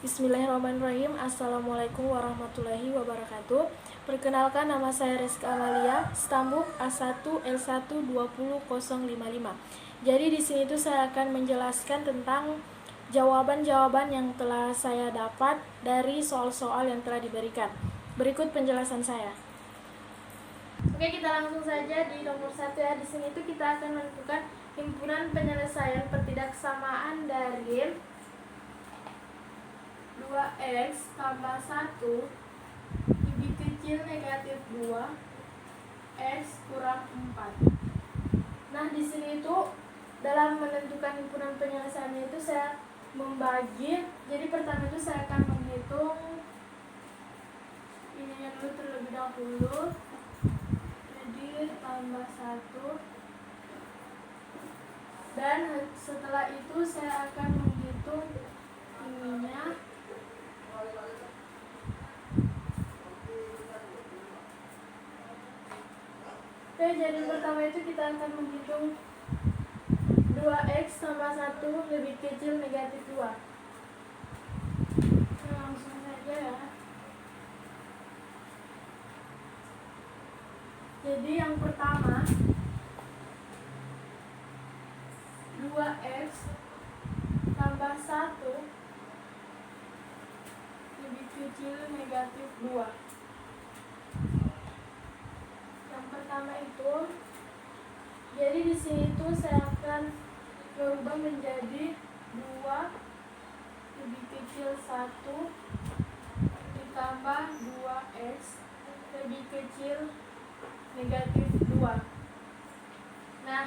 Bismillahirrahmanirrahim. Assalamualaikum warahmatullahi wabarakatuh. Perkenalkan, nama saya Rizka Amalia, Stambuk A1L1 20.055. Jadi di sini tuh saya akan menjelaskan tentang jawaban-jawaban yang telah saya dapat dari soal-soal yang telah diberikan. Berikut penjelasan saya. Oke, kita langsung saja di nomor 1 ya. Di sini tuh kita akan menentukan himpunan penyelesaian pertidaksamaan dari 2x tambah 1 lebih kecil negatif 2 x kurang 4. Nah, di sini itu dalam menentukan himpunan penyelesaiannya itu saya membagi. Jadi pertama itu saya akan menghitung ininya dulu terlebih dahulu. Jadi tambah 1, dan setelah itu saya akan menghitung ininya. Oke, jadi pertama itu kita akan menghitung 2x tambah 1 lebih kecil negatif 2. Nah, langsung saja ya. Jadi yang pertama 2x tambah 1 lebih kecil negatif 2. Yang pertama itu, jadi di sini tuh saya akan berubah menjadi 2 lebih kecil 1 ditambah 2x lebih kecil negatif 2. Nah,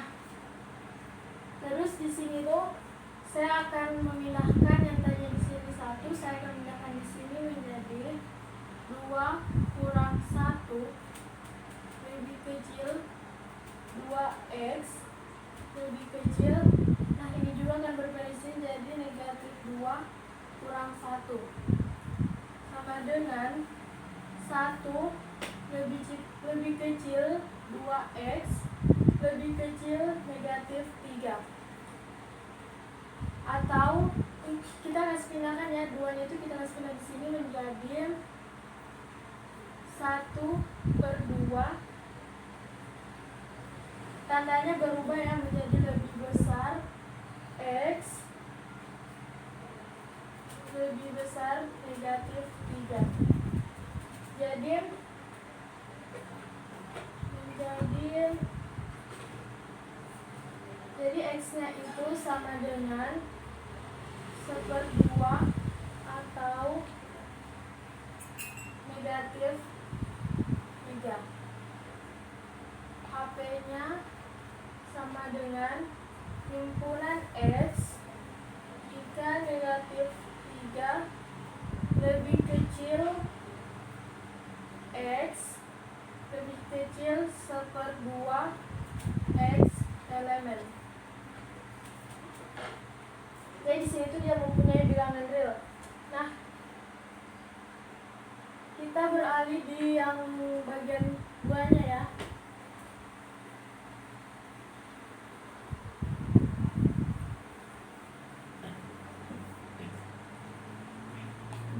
terus di sini tuh saya akan memindahkan yang tadinya di sini 1, saya akan memindahkan di sini menjadi 2 kurang 1 lebih kecil 2x lebih kecil. Nah, ini juga akan berubah di sini jadi negatif 2 kurang 1 sama dengan 1 lebih kecil 2x lebih kecil negatif 3. Atau kita kasih pindahkan ya, 2-nya itu kita kasih pindah di sini menjadi 1/2. Tandanya berubah ya menjadi lebih besar, x lebih besar negatif 3. Jadi x-nya itu sama dengan 1/2 atau negatif 3. HP-nya sama dengan himpunan x jika negatif 3 lebih kecil x lebih kecil 1/2 x elemen. Jadi di sini tuh dia mempunyai bilangan real. Nah, kita beralih di yang bagian 2-nya ya.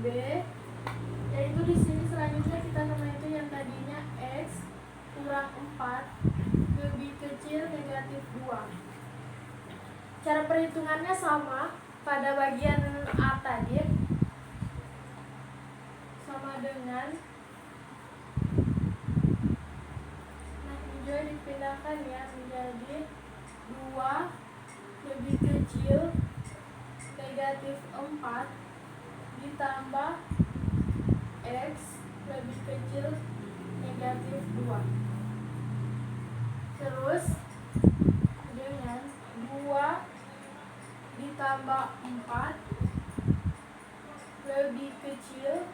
B, yaitu di sini selanjutnya kita akan menghitung yang tadinya x kurang 4 lebih kecil negatif 2. Cara perhitungannya sama pada bagian A tadi, sama dengan, nah ini juga dipindahkan ya menjadi 2 lebih kecil negatif 4 ditambah x lebih kecil negatif 2. Terus dengan 2 ditambah 4 lebih kecil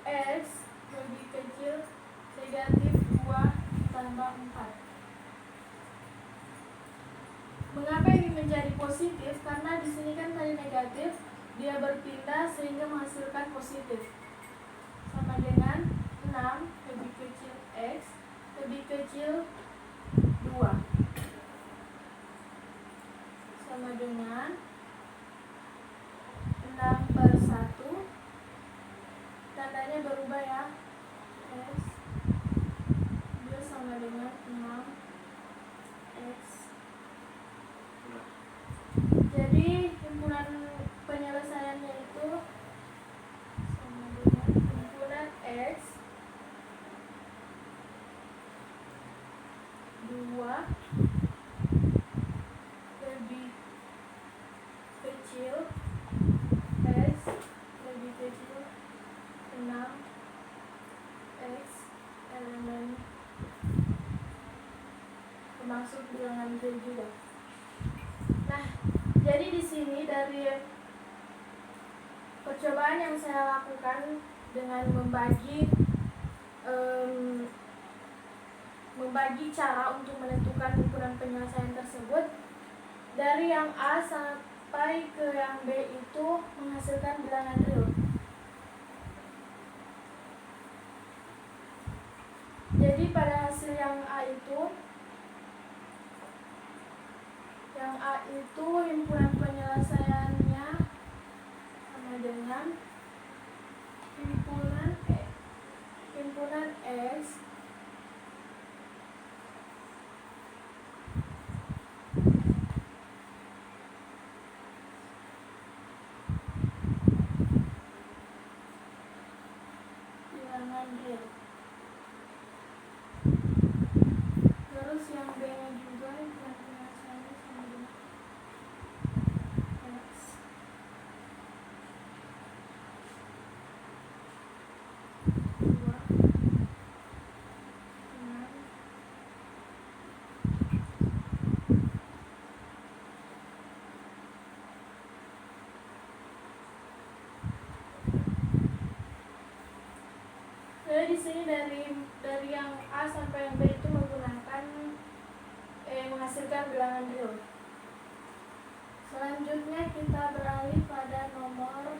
x lebih kecil negatif 2 ditambah 4. Mengapa ini menjadi positif? Karena di sini kan tadi negatif, dia berpindah sehingga menghasilkan positif. Sama dengan 6 lebih kecil x lebih kecil 2 sama dengan 6/1 masuk bilangan real juga. Nah, jadi di sini dari percobaan yang saya lakukan dengan membagi cara untuk menentukan himpunan penyelesaian tersebut, dari yang A sampai ke yang B itu menghasilkan bilangan real. Jadi pada hasil yang A itu himpunan penyelesaiannya sama dengan himpunan X bilangan real. Terus yang B nya juga himpunan penyelesaiannya sama dengan X. Jadi di sini dari yang A sampai yang B itu menghasilkan bilangan real. Selanjutnya kita beralih pada nomor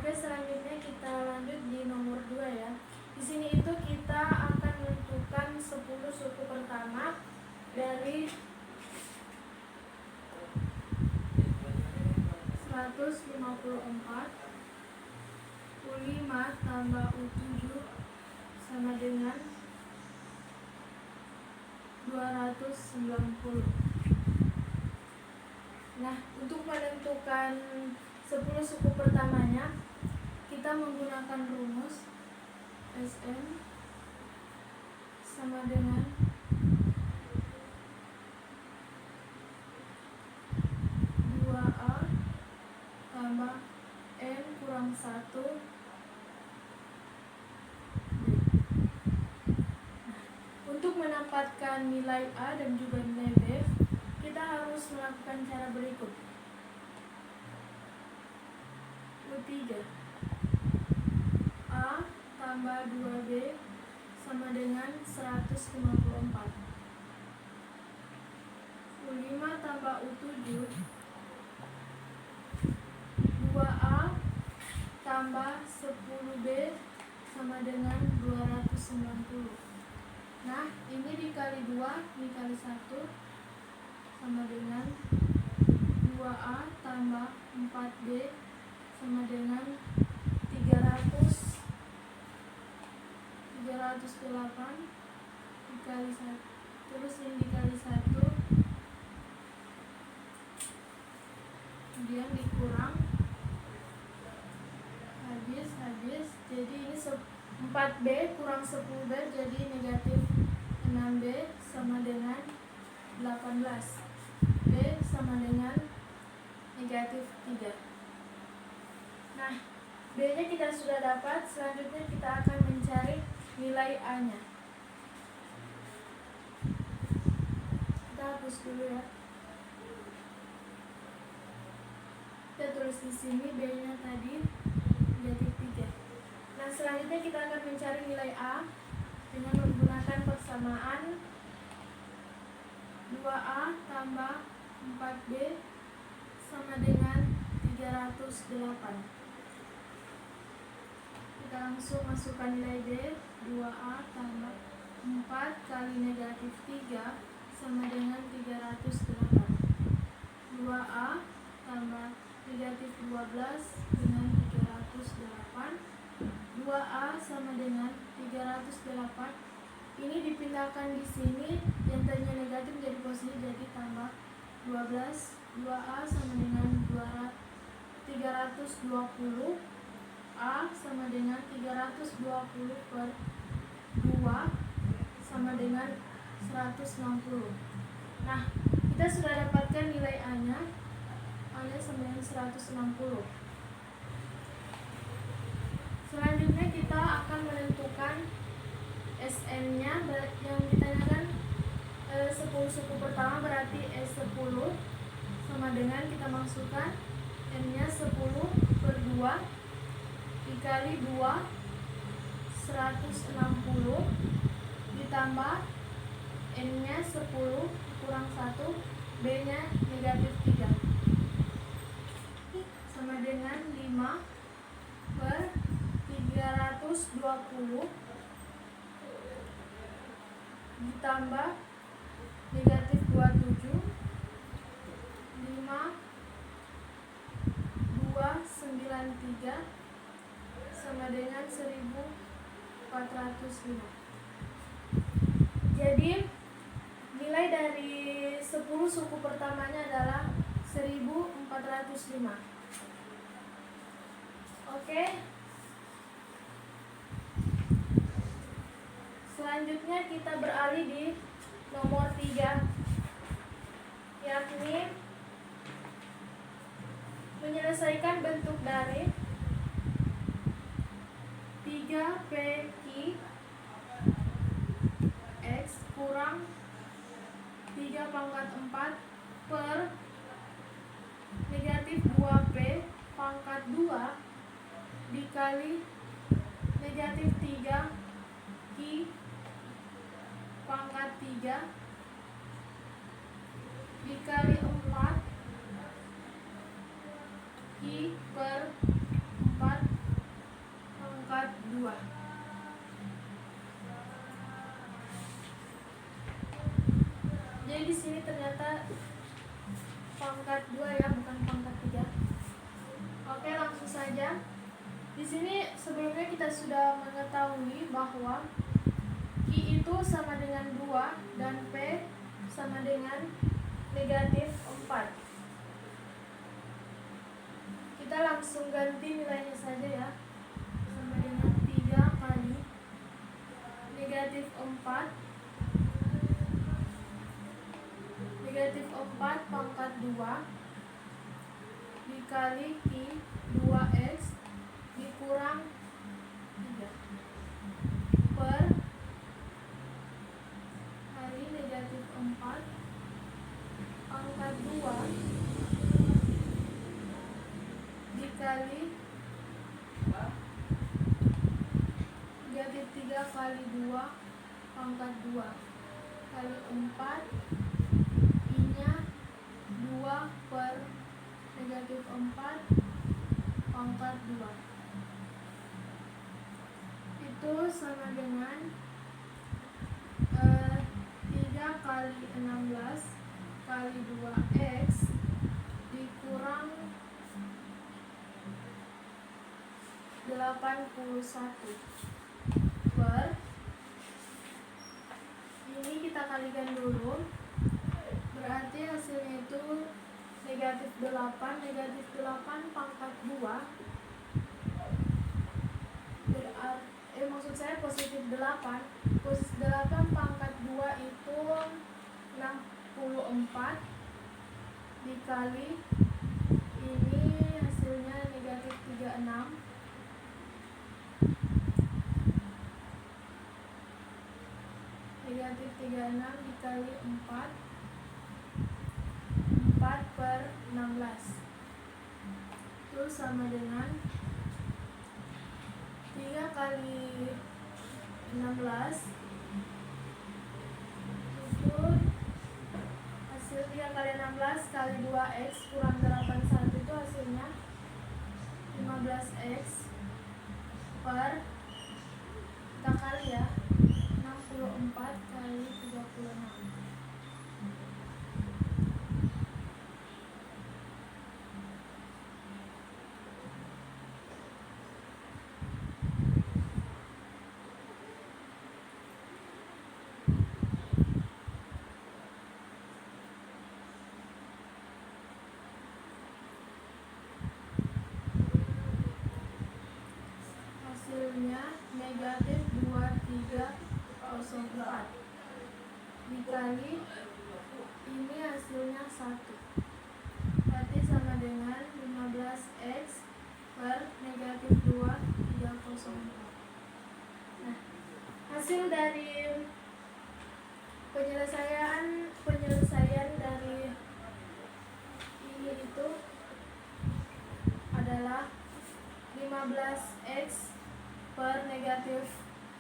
selanjutnya kita lanjut di nomor 2 ya. Di sini itu kita akan menentukan 10 suku pertama dari 154 U5 tambah U7 sama dengan 290. Nah, untuk menentukan 10 suku pertamanya, kita menggunakan rumus Sm sama dengan 2A tambah N kurang 1 Untuk menempatkan nilai A dan juga nilai B, kita harus melakukan cara berikut. U3 A tambah 2B sama dengan 154. U5 tambah U7 2A tambah 10B sama dengan 290. Nah, ini dikali 2, dikali 1 sama dengan 2A tambah 4B sama dengan 308 dikali 1. Terus ini dikali 1, kemudian dikurang, habis. Jadi ini 4B kurang 10B jadi negatif 6B sama dengan 18. B sama dengan negatif 3. Nah, B nya kita sudah dapat. Selanjutnya kita akan mencari nilai A nya. Kita hapus dulu ya. Kita tulis di sini B nya tadi negatif 3. Nah, selanjutnya kita akan mencari nilai A dengan menggunakan persamaan 2A tambah 4B sama dengan 308. Kita langsung masukkan nilai B. 2A tambah 4 kali negatif 3 sama dengan 308. 2A tambah negatif 12 dengan 308. 2A sama dengan 308. Ini dipindahkan di sini, yang tadinya negatif menjadi positif, jadi tambah 12. 2A sama dengan 320. A sama dengan 320 per 2 sama dengan 160. Nah, kita sudah dapatkan nilai A nya. alias sama dengan 160. Selanjutnya kita akan menentukan SN-nya yang ditanyakan 10 suku pertama, berarti S10 sama dengan kita masukkan N-nya 10 per 2 dikali 2 160 ditambah N-nya 10 kurang 1, B-nya negatif 3 sama dengan 5 per 320 ditambah negatif 27 5 293 sama dengan 1405. Jadi nilai dari 10 suku pertamanya adalah 1405. Oke. Selanjutnya kita beralih di nomor 3, yakni menyelesaikan bentuk dari 3PQ X kurang 3 pangkat 4 per negatif 2P pangkat 2 dikali negatif 3 Q pangkat 3 dikali 4 I per 4 pangkat 2. Jadi di sini ternyata pangkat 2 ya, bukan pangkat 3. Oke, langsung saja. Di sini sebelumnya kita sudah mengetahui bahwa I itu sama dengan 2 dan P sama dengan negatif 4. Kita langsung ganti nilainya saja ya, sama dengan 3 kali negatif 4 pangkat 2 dikali I 2X dikurang 3 per kali negatif 4 pangkat 2 dikali negatif 3 kali 2 pangkat 2 kali 4 I-nya 2 per negatif 4 pangkat 2 itu sama dengan 3 kali 16 kali 2X dikurang 81 per ini kita kalikan dulu, berarti hasilnya itu negatif 8 pangkat 2 maksud saya positif 8 pangkat 2 itu 64 dikali ini hasilnya negatif 36 dikali 4 per 16 itu sama dengan 3 kali 16 itu hasil 3 kali 16 kali 2X kurang 81 itu hasilnya 15X per kita kali ya 64 kali 36. Hasilnya negatif 2304 dikali ini hasilnya 1, berarti sama dengan 15x per negatif 2, 304. Nah, hasil dari penyelesaian dari ini itu adalah 15x per negatif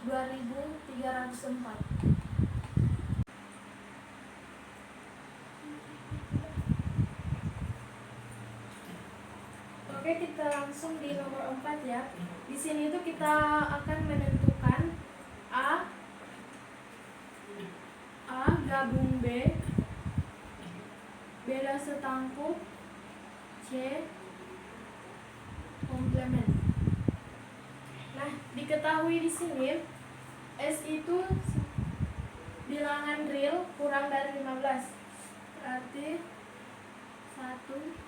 2304. Oke, kita langsung di nomor 4 ya. Di sini itu kita akan menentukan A gabung B, beda setangkup, C komplement. Nah, diketahui di sini S itu bilangan real kurang dari 15. Berarti 1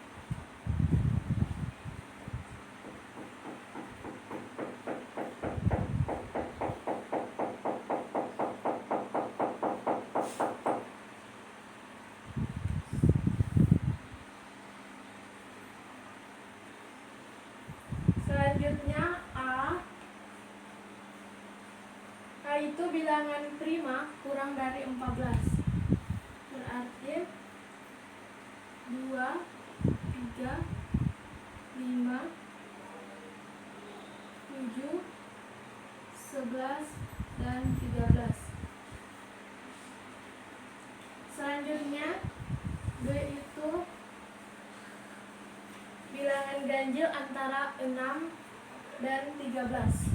selanjutnya A itu bilangan prima kurang dari 14. Berarti 2, 3, 5, 7, 11, dan 13. Selanjutnya B itu bilangan ganjil antara 6 dan 13.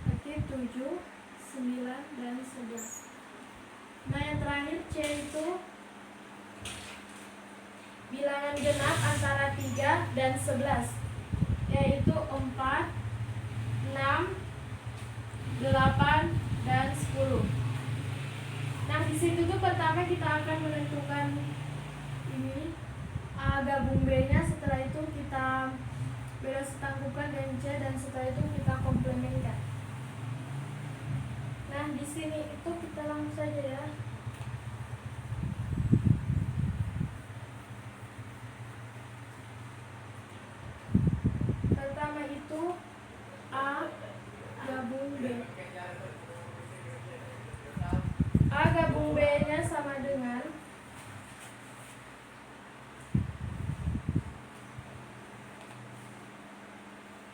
Berarti 7, 9, dan 11. Nah, yang terakhir C itu bilangan genap antara 3 dan 11, yaitu 4, 6, 8, dan 10. Nah, di situ tuh pertama kita akan menentukan ini A gabung B-nya, setelah itu kita beda setangkupan dan C, dan setelah itu kita komplementkan. Nah, di sini itu kita langsung saja ya. Pertama itu A gabung B. A gabung B-nya sama dengan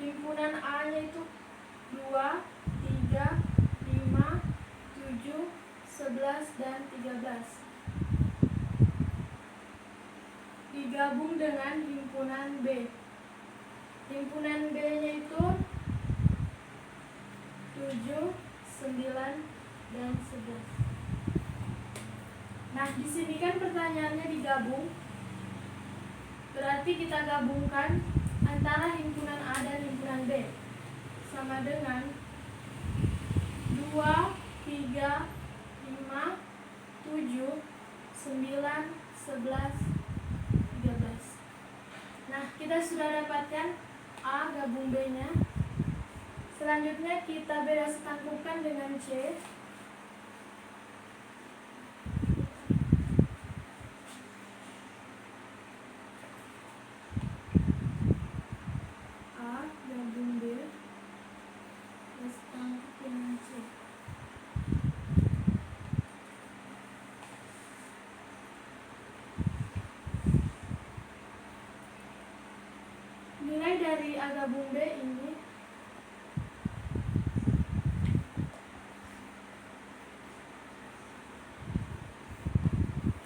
himpunan A-nya itu 2, 3, 5, 7, 11, dan 13. Digabung dengan himpunan B. Himpunan B-nya itu 7, 9, dan 11. Nah, di sini kan pertanyaannya digabung. Berarti kita gabungkan antara himpunan A dan himpunan B, sama dengan 2, 3, 5, 7, 9, 11, 13. Nah, kita sudah dapatkan A gabung B-nya. Selanjutnya kita beda setangkupan dengan C. A gabung B beda setangkup dengan C. Nilai dari A gabung B ini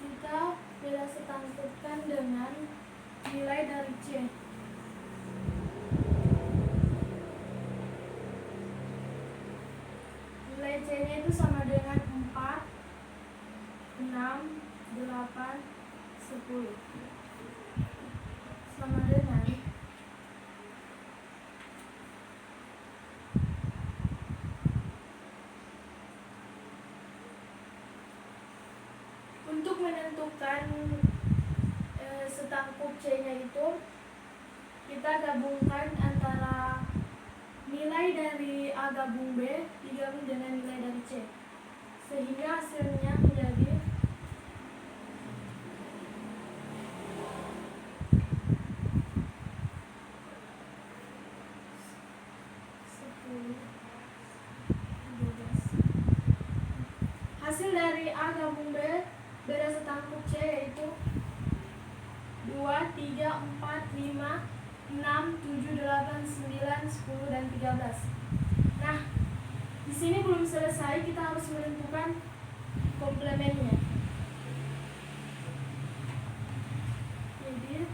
kita beda setangkupkan dengan nilai dari C. Nilai C-nya itu sama dengan 4, 6, 8, 10. Sama dengan untuk menentukan setangkup C-nya itu kita gabungkan antara nilai dari A gabung B digabung dengan nilai dari C, sehingga hasilnya menjadi 5 Hasil dari A gabung B beda setangkup C yaitu 2, 3, 4, 5, 6, 7, 8, 9, 10, dan 13. Nah, di sini belum selesai, kita harus menentukan komplemennya. Jadi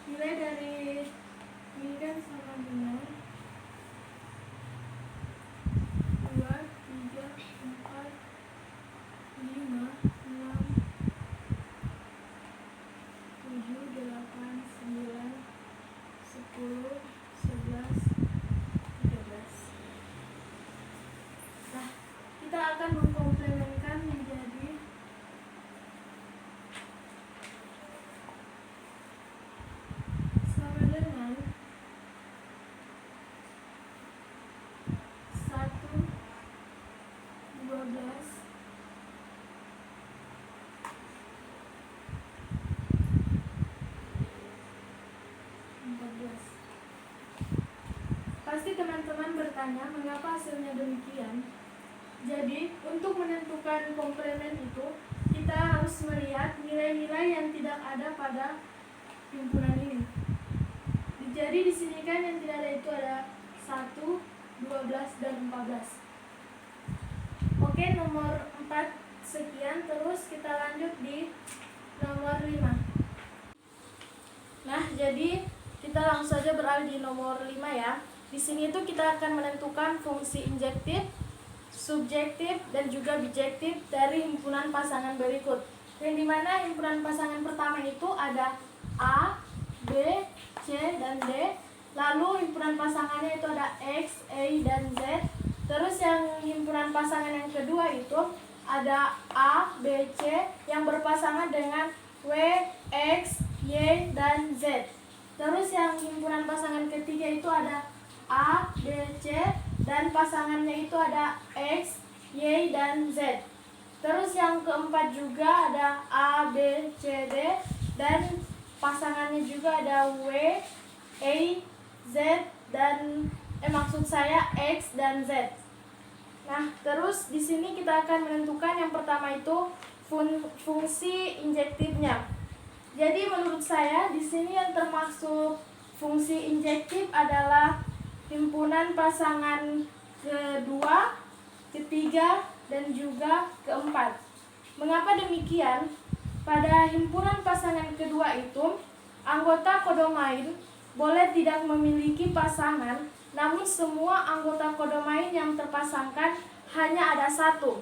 nilai dari ini kan sama dengan 2, 3, 4, 5, 6, 7, 8, 9, 10, 11, 13. Nah, kita akan mengkomplemenkan menjadi sama dengan 1, 12, 14. Pasti teman-teman bertanya mengapa hasilnya demikian. Jadi, untuk menentukan komplemen itu, kita harus melihat nilai-nilai yang tidak ada pada himpunan ini. Jadi di sini kan yang tidak ada itu ada 1, 12, dan 14. Oke, nomor 4 sekian, terus kita lanjut di nomor 5. Nah, jadi kita langsung saja beralih di nomor 5 ya. Di sini itu kita akan menentukan fungsi injektif, subjektif, dan juga bijektif dari himpunan pasangan berikut. Yang dimana himpunan pasangan pertama itu ada A, B, C, dan D. Lalu himpunan pasangannya itu ada X, Y, dan Z. Terus yang himpunan pasangan yang kedua itu ada A, B, C yang berpasangan dengan W, X, Y, dan Z. Terus yang himpunan pasangan ketiga itu ada A, B, C dan pasangannya itu ada X, Y, dan Z. Terus yang keempat juga ada A, B, C, D dan pasangannya juga ada W, A, Z dan maksud saya X dan Z. Nah, terus di sini kita akan menentukan yang pertama itu fungsi injektifnya. Jadi menurut saya di sini yang termasuk fungsi injektif adalah himpunan pasangan kedua, ketiga, dan juga keempat. Mengapa demikian? Pada himpunan pasangan kedua itu, anggota kodomain boleh tidak memiliki pasangan, namun semua anggota kodomain yang terpasangkan hanya ada satu,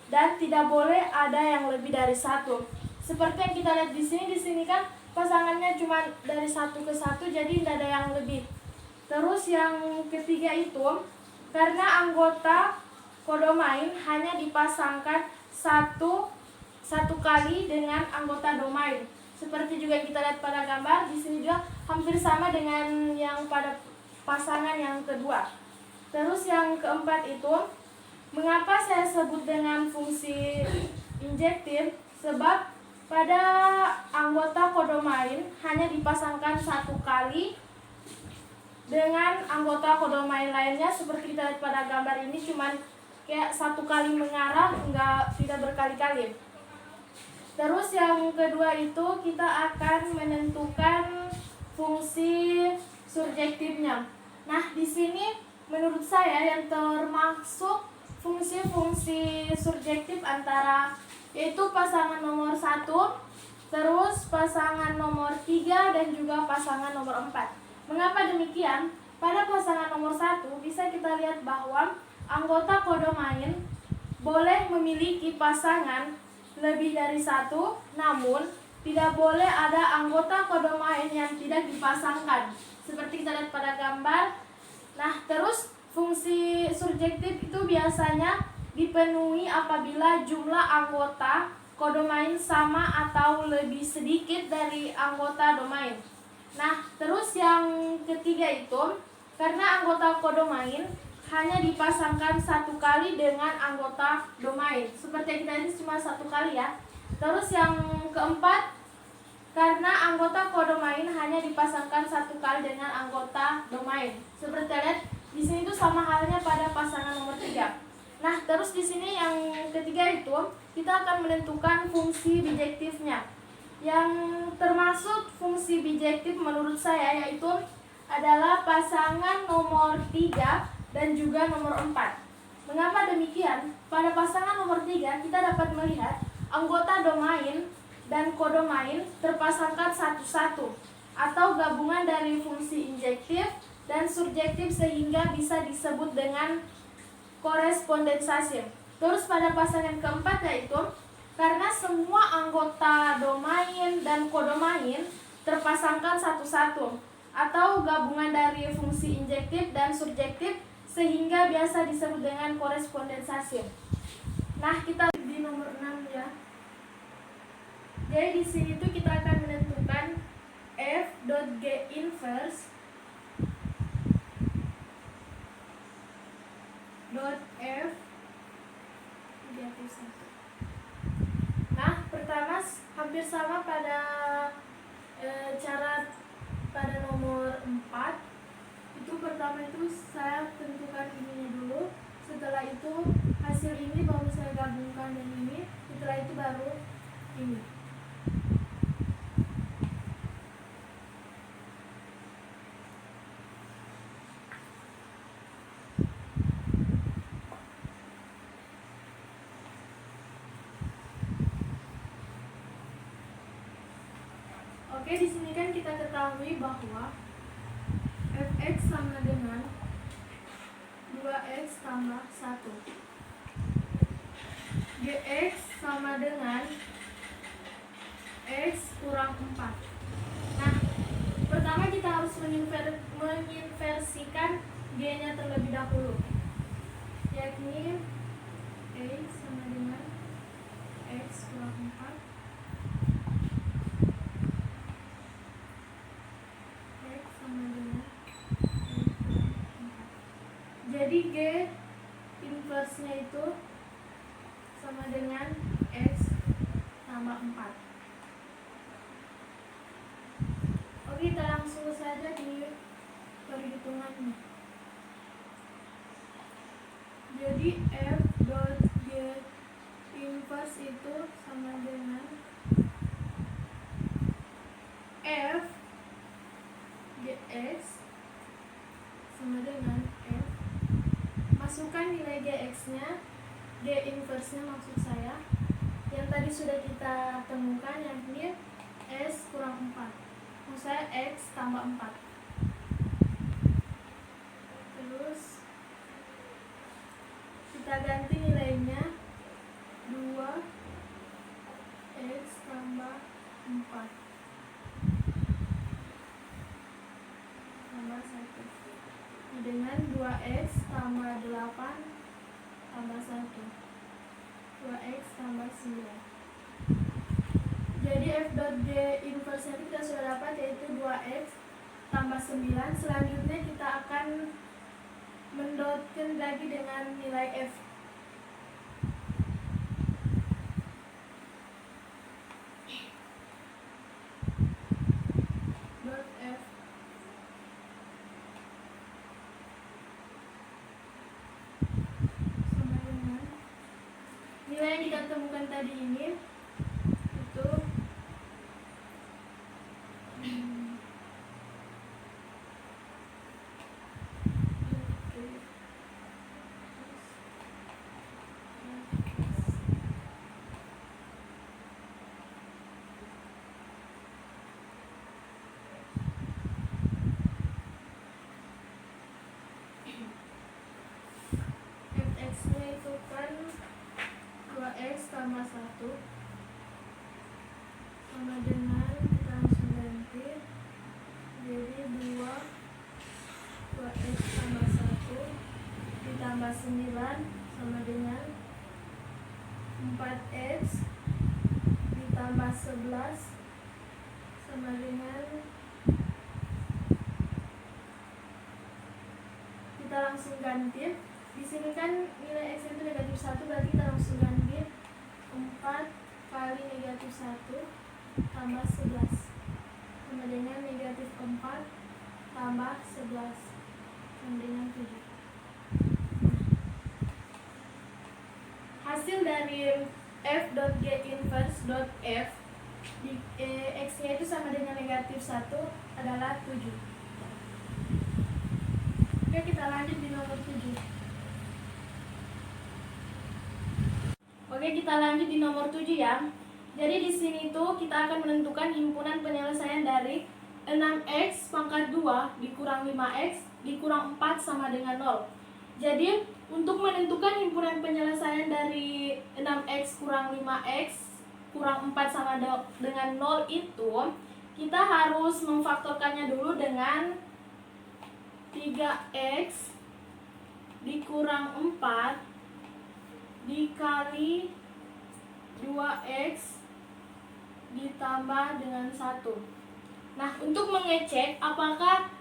dan tidak boleh ada yang lebih dari satu. Seperti yang kita lihat di sini kan pasangannya cuma dari satu ke satu, jadi tidak ada yang lebih. Terus yang ketiga itu, karena anggota kodomain hanya dipasangkan satu kali dengan anggota domain. Seperti juga kita lihat pada gambar, di sini juga hampir sama dengan yang pada pasangan yang kedua. Terus yang keempat itu, mengapa saya sebut dengan fungsi injektif? Sebab pada anggota kodomain hanya dipasangkan satu kali dengan anggota kodomain lainnya. Seperti kita lihat pada gambar ini cuman kayak satu kali mengarah, tidak berkali-kali. Terus yang kedua itu kita akan menentukan fungsi surjektifnya. Nah, di sini menurut saya yang termasuk fungsi-fungsi surjektif antara yaitu pasangan nomor 1, terus pasangan nomor 3 dan juga pasangan nomor 4. Mengapa demikian? Pada pasangan nomor 1 bisa kita lihat bahwa anggota kodomain boleh memiliki pasangan lebih dari satu, namun tidak boleh ada anggota kodomain yang tidak dipasangkan. Seperti kita lihat pada gambar. Nah, terus fungsi surjektif itu biasanya dipenuhi apabila jumlah anggota kodomain sama atau lebih sedikit dari anggota domain. Nah, terus yang ketiga itu, karena anggota kodomain hanya dipasangkan satu kali dengan anggota domain. Seperti kita ini cuma satu kali ya. Terus yang keempat, karena anggota kodomain hanya hanya dipasangkan satu kali dengan anggota domain. Seperti lihat di sini tuh sama halnya pada pasangan nomor 3. Nah, terus di sini yang ketiga itu kita akan menentukan fungsi bijektifnya. Yang termasuk fungsi bijektif menurut saya yaitu adalah pasangan nomor 3 dan juga nomor 4. Mengapa demikian? Pada pasangan nomor 3 kita dapat melihat anggota domain dan kodomain terpasangkan satu-satu atau gabungan dari fungsi injektif dan surjektif sehingga bisa disebut dengan korespondensasi. Terus pada pasangan keempat yaitu karena semua anggota domain dan kodomain terpasangkan satu-satu atau gabungan dari fungsi injektif dan surjektif sehingga biasa disebut dengan korespondensasi. Nah, kita di nomor 6 ya. Jadi di sini tuh kita akan menentukan f.g inverse dot f negatif 1. Nah, pertama hampir sama pada cara pada nomor 4. Itu pertama itu saya tentukan ininya dulu. Setelah itu hasil ini baru saya gabungkan dengan ini. Setelah itu baru ini. Oke, di sini kan kita ketahui bahwa fx sama dengan 2x tambah 1. Gx sama dengan x kurang 4. Nah, pertama kita harus menginversikan g-nya terlebih dahulu, yakni x sama dengan x kurang 4 x sama dengan x kurang 4. Jadi g inversenya itu sama dengan x tambah 4. Oke, kita langsung saja di perhitungannya. Jadi f dot g inverse itu sama dengan f gx sama dengan f, masukkan nilai gx nya, g inverse nya maksud saya, yang tadi sudah kita temukan, yakni s kurang 4, maksud saya x tambah 4. Terus kita ganti nilainya 2x tambah 4 tambah 1 dengan 2x tambah 8 tambah 1, 2x tambah 9. Jadi f dot g inverse nya kita sudah dapat, yaitu 2x tambah 9. Selanjutnya kita akan mendotkan lagi dengan nilai f. Dot f sama dengan nilai yang kita temukan tadi ini, itu fx nya itu kan 2x tambah 1 sama dengan, kita langsung ganti, jadi 2x tambah 1 ditambah 9 sama dengan 4x ditambah 11 sama dengan, kita langsung ganti. Di sini kan nilai x itu negatif 1, berarti kita langsung ganti 4 kali negatif 1 tambah 11 sama dengan negatif ditambah 11 sama dengan 7. Hasil dari f.g inverse f x-nya itu sama dengan negatif 1 adalah 7. Oke, kita lanjut di nomor 7. Oke, kita lanjut di nomor 7 ya. Jadi di sini tuh kita akan menentukan himpunan penyelesaian dari 6x pangkat 2 dikurang 5x dikurang 4 sama dengan 0. Jadi untuk menentukan himpunan penyelesaian dari 6x kurang 5x kurang 4 sama dengan 0 itu, kita harus memfaktorkannya dulu dengan 3x dikurang 4 dikali 2x ditambah dengan 1. Nah, untuk mengecek apakah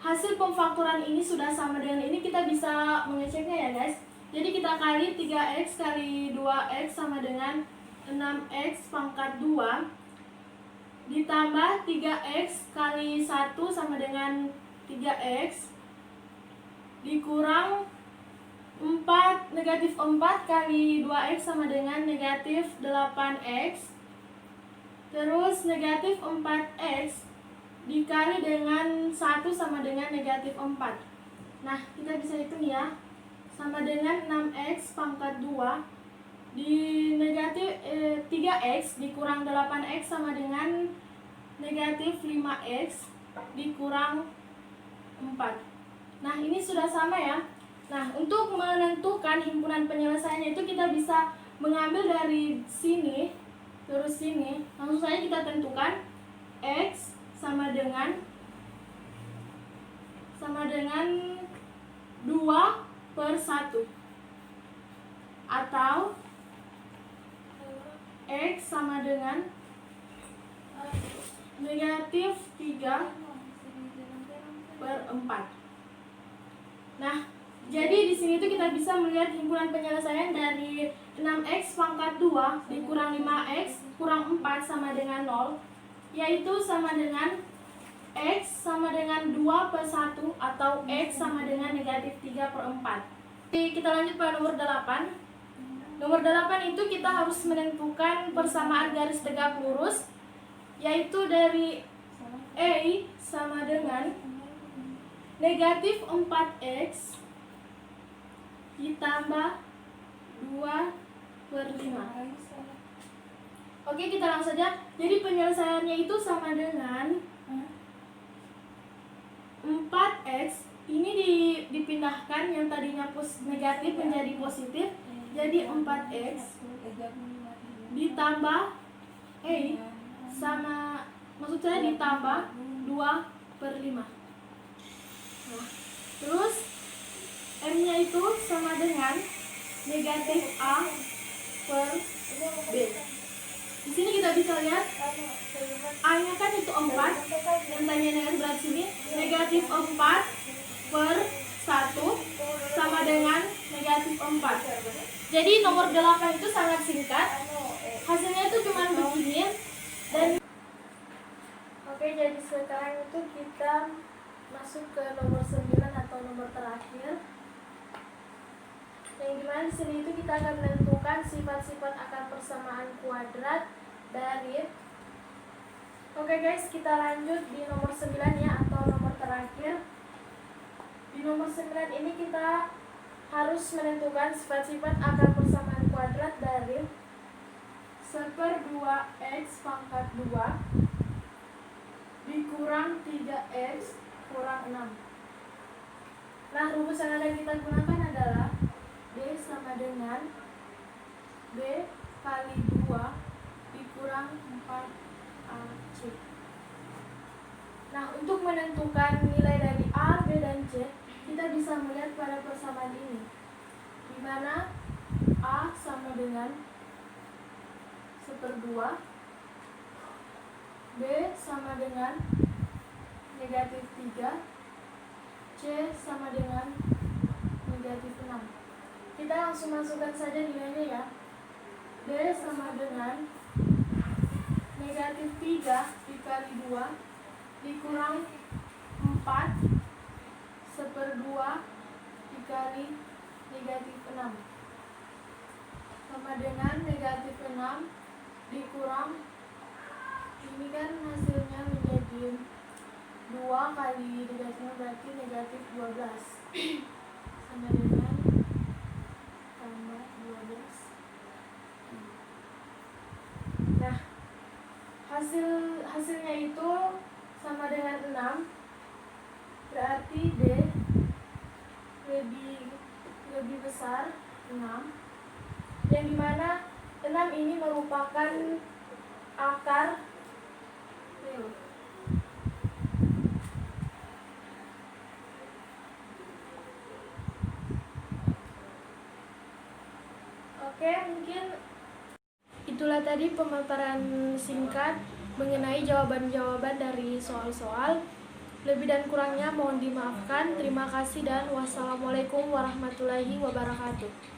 hasil pemfaktoran ini sudah sama dengan ini, kita bisa mengeceknya ya guys. Jadi kita kali 3x kali 2x sama dengan 6x pangkat 2 ditambah 3x kali 1 sama dengan 3x dikurang negatif 4 kali 2x sama dengan negatif 8x, terus negatif 4x dikali dengan 1 sama dengan negatif 4. Nah, kita bisa hitung ya, sama dengan 6x pangkat 2 di negatif 3x dikurang 8x sama dengan negatif 5x dikurang 4. Nah, ini sudah sama ya. Nah, untuk menentukan himpunan penyelesaiannya itu kita bisa mengambil dari sini terus sini. Langsung saja kita tentukan x sama dengan 2/1 atau x sama dengan negatif 3/4. Nah, jadi di sini tuh kita bisa melihat himpunan penyelesaian dari 6x pangkat 2 dikurang 5x kurang 4 sama dengan 0, yaitu sama dengan x sama dengan 2/1 atau x sama dengan negatif 3/4. Jadi kita lanjut pada nomor 8. Nomor 8 itu kita harus menentukan persamaan garis tegak lurus, yaitu dari A sama dengan negatif 4x ditambah 2/5. Oke, kita langsung saja. Jadi penyelesaiannya itu sama dengan 4x ini dipindahkan yang tadinya negatif menjadi positif, jadi 4x ditambah sama, maksud saya ditambah 2/5. Nah, terus M-nya itu sama dengan negatif A per B. Di sini kita bisa lihat A-nya kan itu 4, yang tadinya negatif berat sini, negatif 4/1 sama dengan negatif 4. Jadi nomor 8 itu sangat singkat. Hasilnya itu cuma begini. Dan oke, jadi sekarang itu kita masuk ke nomor 9 atau nomor terakhir, yang dimana di sini itu kita akan menentukan sifat-sifat akar persamaan kuadrat dari. Oke guys, kita lanjut di nomor 9 ya, atau nomor terakhir. Di nomor 9 ini kita harus menentukan sifat-sifat akar persamaan kuadrat dari 1/2x pangkat 2 dikurang 3x kurang 6. Nah, rumus yang akan kita gunakan adalah B sama dengan B kali 2 dikurang 4AC. Nah, untuk menentukan nilai dari A, B, dan C, kita bisa melihat pada persamaan ini, di mana A sama dengan 1/2, B sama dengan negatif 3, C sama dengan negatif 6. Kita langsung masukkan saja nilainya ya. B sama dengan negatif 3 dikali 2 dikurang 4 2 dikali negatif 6 sama dengan negatif 6 dikurang, ini kan hasilnya menjadi 2 kali negatif 6 berarti negatif 12 sama dengan tambah 12. Nah, hasilnya itu sama dengan 6, berarti D lebih besar 6, yang dimana 6 ini merupakan akar real. Oke, mungkin itulah tadi pemaparan singkat mengenai jawaban-jawaban dari soal-soal. Lebih dan kurangnya mohon dimaafkan. Terima kasih dan wassalamualaikum warahmatullahi wabarakatuh.